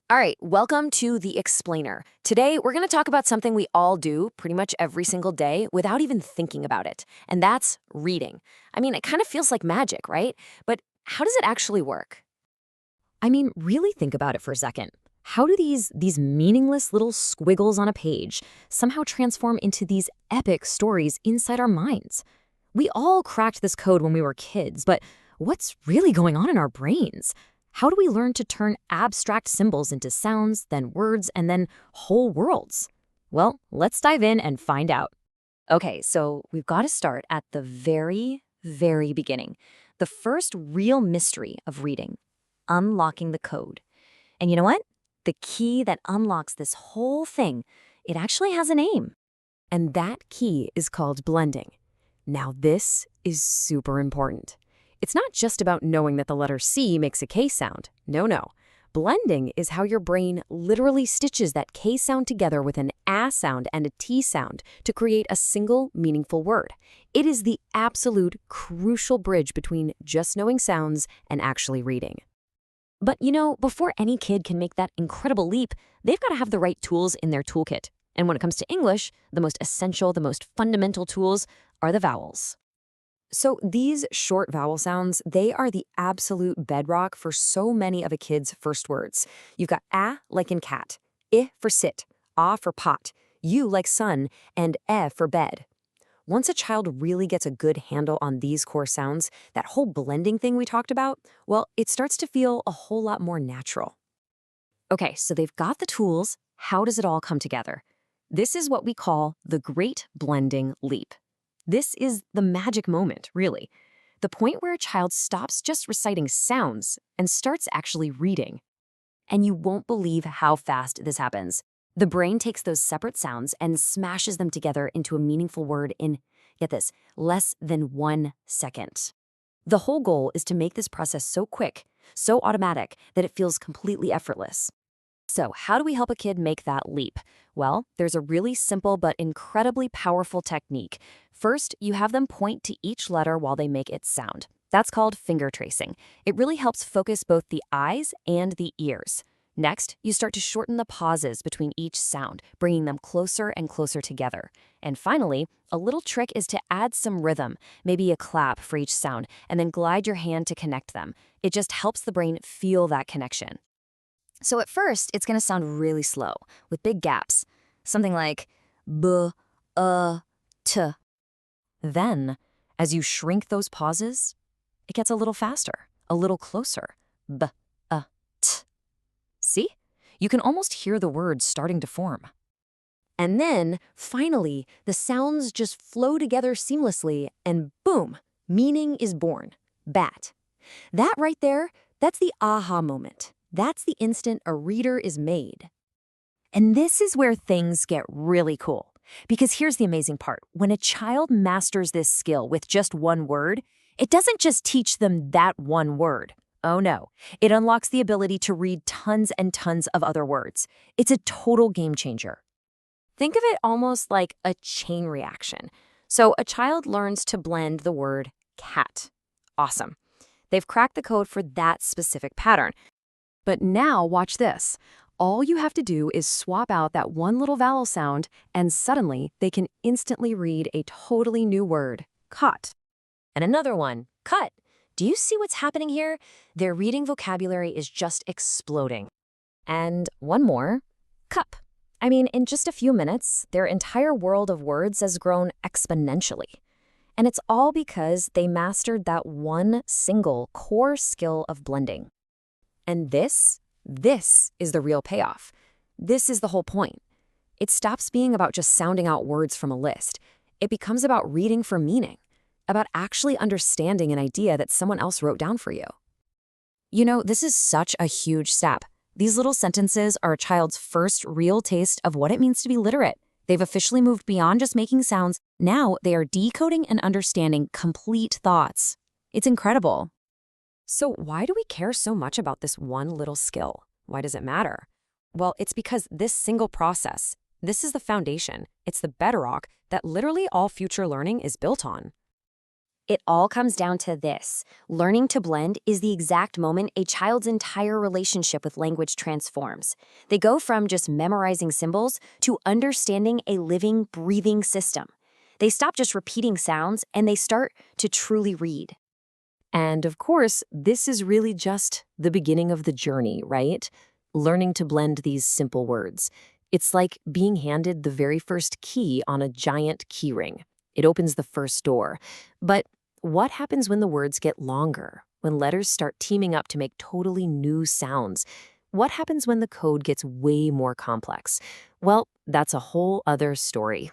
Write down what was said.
All right, welcome to The Explainer. Today, we're going to talk about something we all do pretty much every single day without even thinking about it, and that's reading. I mean, it kind of feels like magic, right? But how does it actually work? Really think about it for a second. How do these meaningless little squiggles on a page somehow transform into these epic stories inside our minds? We all cracked this code when we were kids, but what's really going on in our brains? How do we learn to turn abstract symbols into sounds, then words, and then whole worlds? Well, let's dive in and find out. Okay, so we've got to start at the very, very beginning. The first real mystery of reading, unlocking the code. And you know what? The key that unlocks this whole thing, it actually has a name. And that key is called blending. Now, this is super important. It's not just about knowing that the letter C makes a K sound. No. Blending is how your brain literally stitches that K sound together with an A sound and a T sound to create a single meaningful word. It is the absolute crucial bridge between just knowing sounds and actually reading. But before any kid can make that incredible leap, they've got to have the right tools in their toolkit. And when it comes to English, the most essential, the most fundamental tools are the vowels. So these short vowel sounds, they are the absolute bedrock for so many of a kid's first words. You've got A like in cat, I for sit, A for pot, U like sun, and E for bed. Once a child really gets a good handle on these core sounds, that whole blending thing we talked about, well, it starts to feel a whole lot more natural. Okay, so they've got the tools. How does it all come together? This is what we call the great blending leap. This is the magic moment, really. The point where a child stops just reciting sounds and starts actually reading. And you won't believe how fast this happens. The brain takes those separate sounds and smashes them together into a meaningful word in, get this, less than 1 second. The whole goal is to make this process so quick, so automatic, that it feels completely effortless. So how do we help a kid make that leap? Well, there's a really simple but incredibly powerful technique. First, you have them point to each letter while they make its sound. That's called finger tracing. It really helps focus both the eyes and the ears. Next, you start to shorten the pauses between each sound, bringing them closer and closer together. And finally, a little trick is to add some rhythm, maybe a clap for each sound, and then glide your hand to connect them. It just helps the brain feel that connection. So at first, it's going to sound really slow, with big gaps. Something like b, t. Then, as you shrink those pauses, it gets a little faster, a little closer. B, t. See? You can almost hear the words starting to form. And then, finally, the sounds just flow together seamlessly, and boom, meaning is born. Bat. That right there, that's the aha moment. That's the instant a reader is made. And this is where things get really cool. Because here's the amazing part. When a child masters this skill with just one word, it doesn't just teach them that one word. Oh no, it unlocks the ability to read tons and tons of other words. It's a total game changer. Think of it almost like a chain reaction. So a child learns to blend the word cat. Awesome. They've cracked the code for that specific pattern. But now watch this. All you have to do is swap out that one little vowel sound, and suddenly they can instantly read a totally new word, cot. And another one, cut. Do you see what's happening here? Their reading vocabulary is just exploding. And one more, cup. In just a few minutes, their entire world of words has grown exponentially. And it's all because they mastered that one single core skill of blending. And this is the real payoff. This is the whole point. It stops being about just sounding out words from a list. It becomes about reading for meaning, about actually understanding an idea that someone else wrote down for you. This is such a huge step. These little sentences are a child's first real taste of what it means to be literate. They've officially moved beyond just making sounds. Now they are decoding and understanding complete thoughts. It's incredible. So why do we care so much about this one little skill? Why does it matter? Well, it's because this single process, this is the foundation. It's the bedrock that literally all future learning is built on. It all comes down to this. Learning to blend is the exact moment a child's entire relationship with language transforms. They go from just memorizing symbols to understanding a living, breathing system. They stop just repeating sounds and they start to truly read. And of course, this is really just the beginning of the journey, right? Learning to blend these simple words. It's like being handed the very first key on a giant keyring. It opens the first door. But what happens when the words get longer? When letters start teaming up to make totally new sounds? What happens when the code gets way more complex? Well, that's a whole other story.